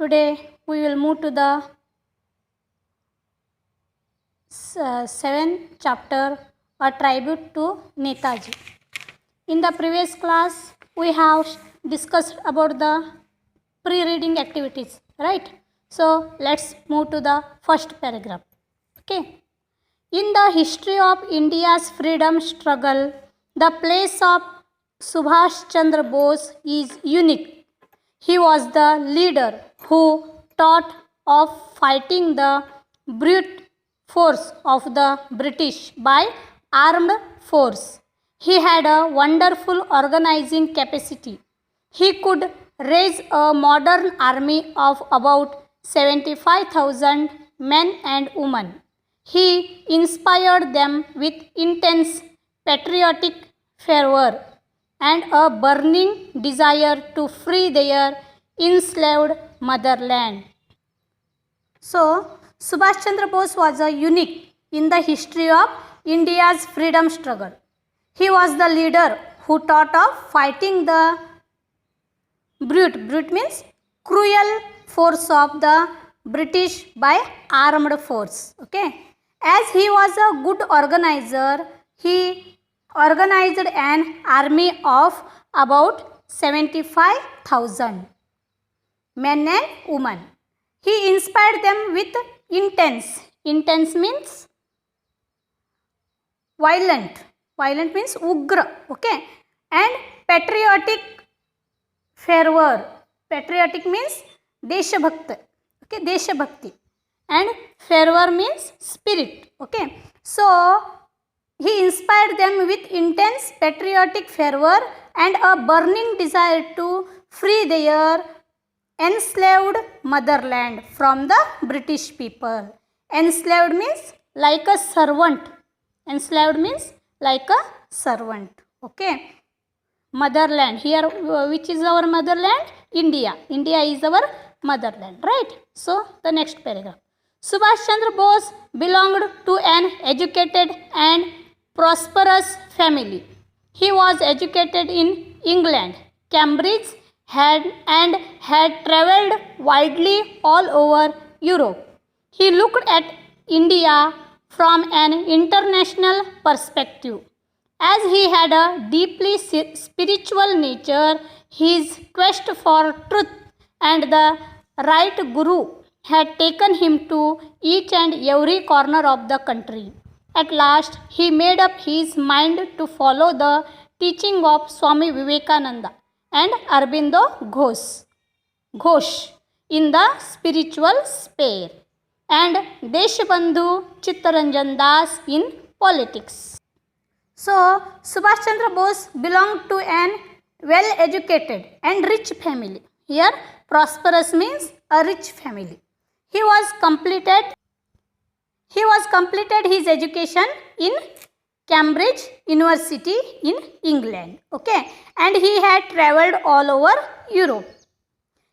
Today we will move to the seventh chapter, a tribute to Netaji. In the previous class, we have discussed about the pre-reading activities, right? So let's move to the first paragraph. Okay. In the history of India's freedom struggle, the place of Subhash Chandra Bose is unique. He was the leader who thought of fighting the brute force of the British by armed force. He had a wonderful organizing capacity. He could raise a modern army of about 75,000 men and women. He inspired them with intense patriotic fervor and a burning desire to free their enslaved motherland. So, Subhash Chandra Bose was a unique in the history of India's freedom struggle. He was the leader who thought of fighting the brute. Brute means cruel force of the British by armed force. Okay. As he was a good organizer, he organized an army of about 75,000 men and women. He inspired them with intense. Intense means violent. Violent means ugra. Okay. And patriotic fervor. Patriotic means deshabhakti. Okay. Deshabhakti. And fervor means spirit. Okay. So, he inspired them with intense patriotic fervor and a burning desire to free their enslaved motherland from the British people. Enslaved means like a servant. Enslaved means like a servant. Okay. Motherland. Here, which is our motherland? India. India is our motherland. Right? So, the next paragraph. Subhash Chandra Bose belonged to an educated and prosperous family. He was educated in England, Cambridge, had travelled widely all over Europe. He looked at India from an international perspective. As he had a deeply spiritual nature, his quest for truth and the right guru had taken him to each and every corner of the country. At last, he made up his mind to follow the teaching of Swami Vivekananda and Aurobindo Ghosh in the spiritual sphere, and Deshbandhu Chittaranjan Das in politics. So, Subhash Chandra Bose belonged to an well-educated and rich family. Here, prosperous means a rich family. He was completed his education in Cambridge University in England. Okay. And he had travelled all over Europe.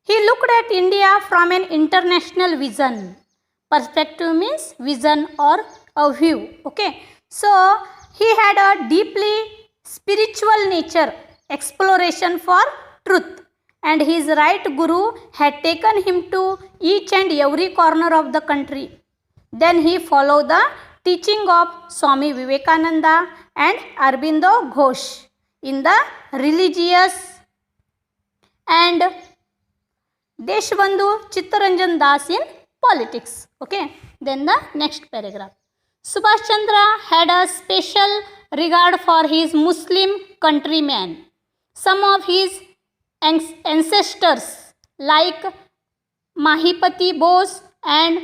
He looked at India from an international vision. Perspective means vision or a view. Okay. So, he had a deeply spiritual nature, exploration for truth. And his right guru had taken him to each and every corner of the country. Then he followed the teaching of Swami Vivekananda and Aurobindo Ghosh in the religious, and Deshbandhu Chittaranjan Das in politics. Okay. Then the next paragraph. Subhash Chandra had a special regard for his Muslim countrymen. Some of his ancestors like Mahipati Bose and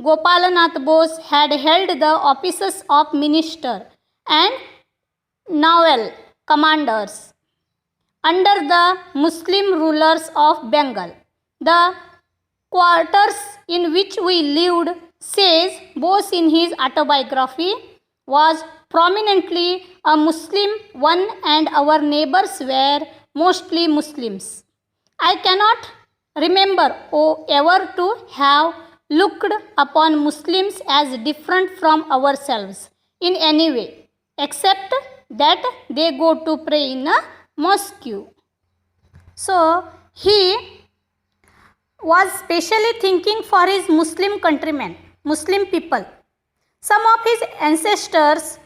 Gopalanath Bose had held the offices of minister and naval commanders under the Muslim rulers of Bengal. The quarters in which we lived, says Bose in his autobiography, was prominently a Muslim one, and our neighbors were mostly Muslims. I cannot remember ever to have looked upon Muslims as different from ourselves in any way, except that they go to pray in a mosque. So, he was specially thinking for his Muslim countrymen, Muslim people. Some of his ancestors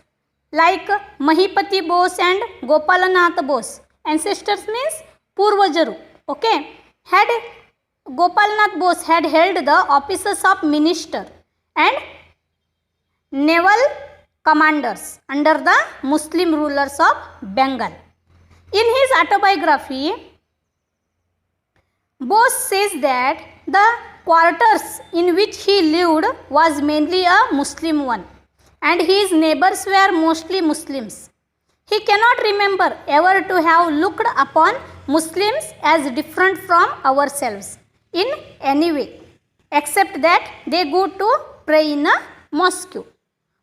like Mahipati Bose and Gopalanath Bose, ancestors means Purvajaru, okay, had Gopalanath Bose had held the offices of minister and naval commanders under the Muslim rulers of Bengal. In his autobiography, Bose says that the quarters in which he lived was mainly a Muslim one and his neighbors were mostly Muslims. He cannot remember ever to have looked upon Muslims as different from ourselves in any way, except that they go to pray in a mosque.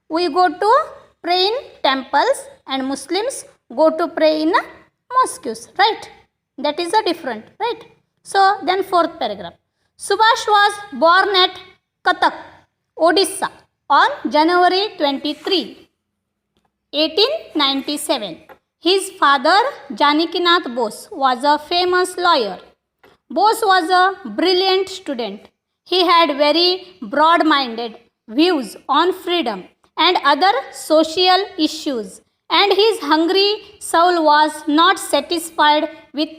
We go to pray in temples and Muslims go to pray in mosques, right? That is a different, right? So then fourth paragraph. Subhash was born at Cuttack, Odisha on January 23, 1897. His father Janakinath Bose was a famous lawyer. Bose was a brilliant student. He had very broad-minded views on freedom and other social issues, and his hungry soul was not satisfied with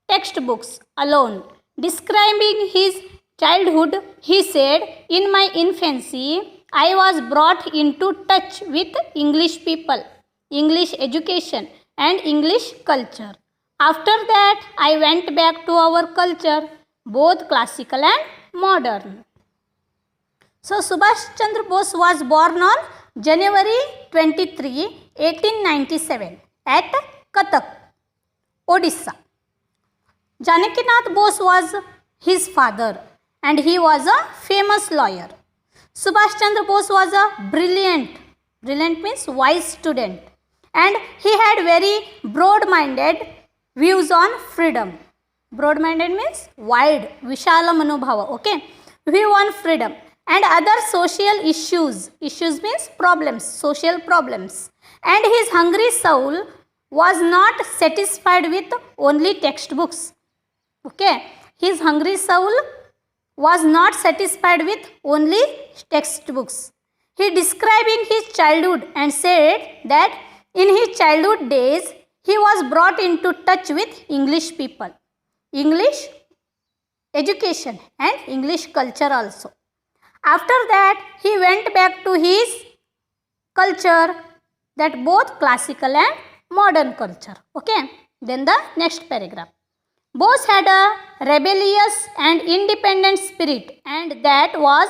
textbooks alone. Describing his childhood, he said, "In my infancy, I was brought into touch with English people, English education, and English culture. After that, I went back to our culture, both classical and modern." So, Subhash Chandra Bose was born on January 23, 1897 at Cuttack, Odisha. Janakinath Bose was his father and he was a famous lawyer. Subhash Chandra Bose was a brilliant means wise student, and he had very broad-minded views on freedom. Broad-minded means wide, Vishala Manobhava, okay, view on freedom and other social issues. Issues means problems, social problems. And his hungry soul was not satisfied with only textbooks. Okay, his hungry soul was not satisfied with only textbooks. He described in his childhood and said that in his childhood days he was brought into touch with English people, English education and English culture also. After that he went back to his culture, that both classical and modern culture. Okay, then the next paragraph. Bose had a rebellious and independent spirit, and that was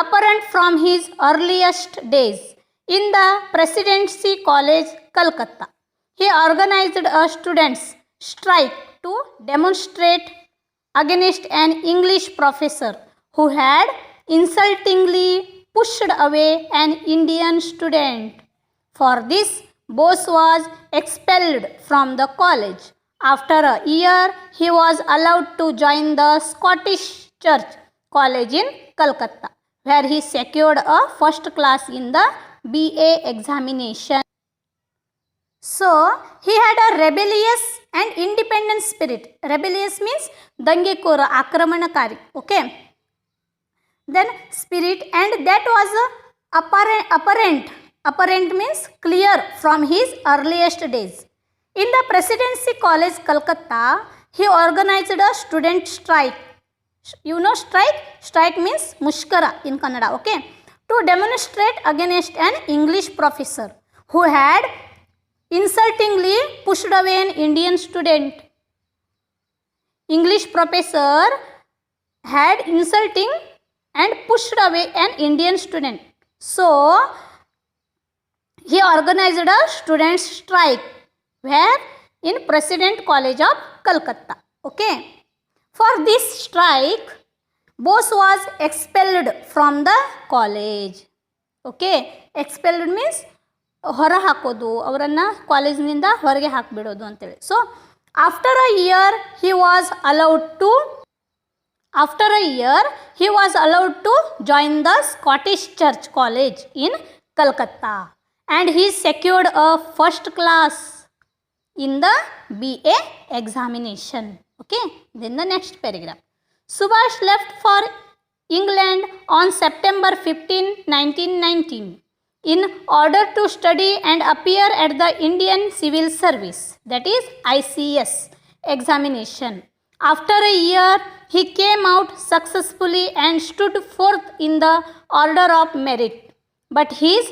apparent from his earliest days in the Presidency College, Calcutta. He organized a students' strike to demonstrate against an English professor who had insultingly pushed away an Indian student. For this, Bose was expelled from the college. After a year, he was allowed to join the Scottish Church College in Calcutta, where he secured a first class in the BA examination. So, he had a rebellious and independent spirit. Rebellious means dangekora, akramanakari. Okay. Then spirit, and that was apparent means clear from his earliest days. In the Presidency College, Calcutta, he organized a student strike. You know strike? Strike means mushkara in Kannada, okay? To demonstrate against an English professor who had insultingly pushed away an Indian student. English professor had insulting and pushed away an Indian student. So, he organized a student strike. Where? In President College of Calcutta. Okay. For this strike, Bose was expelled from the college. Okay. Expelled means ಹೊರ ಹಾಕೋದು, ಅವರನ್ನು ಕಾಲೇಜಿನಿಂದ ಹೊರಗೆ ಹಾಕಿಬಿಡೋದು ಅಂತೇಳಿ. So after a year he was allowed to join the Scottish Church College in Calcutta, and he secured a first class in the BA examination. Okay, then the next paragraph. Subhash left for England on September 15, 1919 in order to study and appear at the Indian Civil Service, that is ICS, examination. After a year, he came out successfully and stood fourth in the order of merit. But his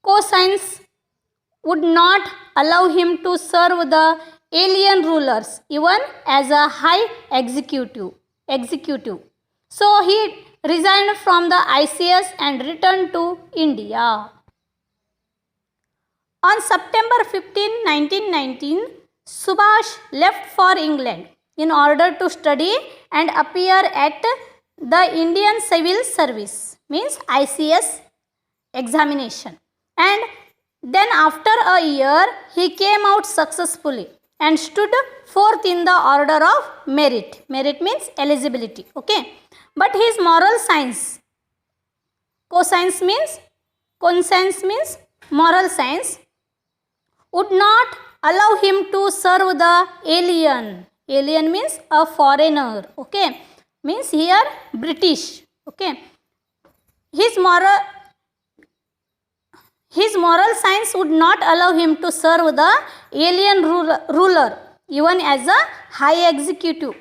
conscience would not allow him to serve the alien rulers even as a high executive. So he resigned from the ICS and returned to India. On September 15, 1919, Subhash left for England in order to study and appear at the Indian Civil Service, means ICS examination. And then after a year, he came out successfully and stood fourth in the order of merit. Merit means eligibility. Okay. But his moral science, conscience means moral science, would not allow him to serve the alien. Alien means a foreigner. Okay. Means here British. Okay. His moral science would not allow him to serve the alien ruler even as a high executive.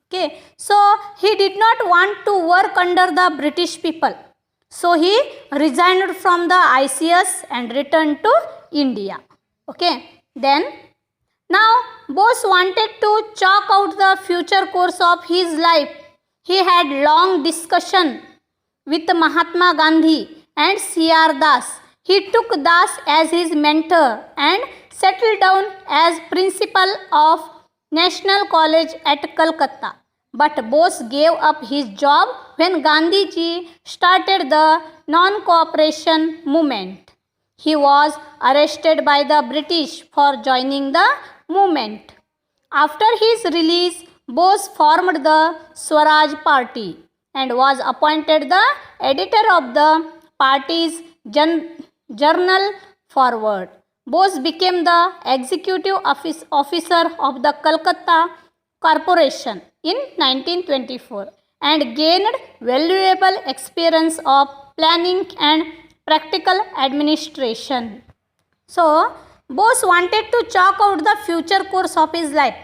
Okay. So he did not want to work under the British people. So he resigned from the ICS and returned to India. Okay. Then now Bose wanted to chalk out the future course of his life. He had long discussion with Mahatma Gandhi and C.R. Das. He took Das as his mentor and settled down as principal of National College at Calcutta. But Bose gave up his job when Gandhiji started the non-cooperation movement. He was arrested by the British for joining the movement. After his release, Bose formed the Swaraj Party and was appointed the editor of the party's journal Forward. Bose became the executive officer of the Calcutta Corporation in 1924 and gained valuable experience of planning and practical administration. So Bose wanted to chalk out the future course of his life.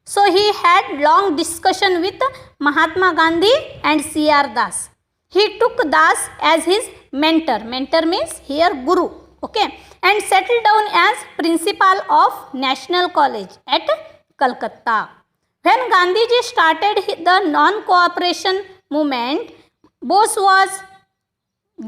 So he had long discussion with Mahatma Gandhi and C.R. Das. He took Das as his mentor. Mentor means here guru. Okay. And settled down as principal of National College at Calcutta. When Gandhiji started the non-cooperation movement, Bose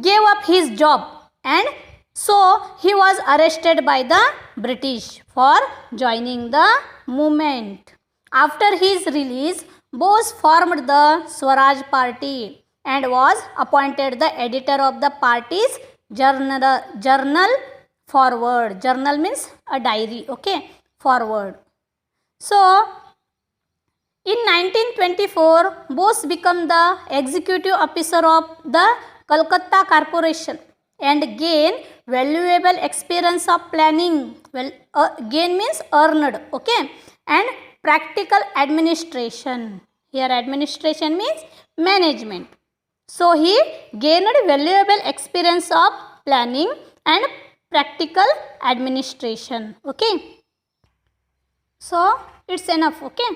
gave up his job and so he was arrested by the British for joining the movement. After his release, Bose formed the Swaraj Party and was appointed the editor of the party's journal Forward. Journal means a diary. Okay. Forward. So in 1924, Bose became the executive officer of the Calcutta Corporation and gained valuable experience of planning. Well, gain means earned. Okay. And practical administration. Here administration means management. So he gained valuable experience of planning and practical administration. Okay. So it's enough. Okay.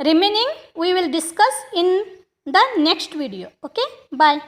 Remaining we will discuss in the next video. Okay. Bye.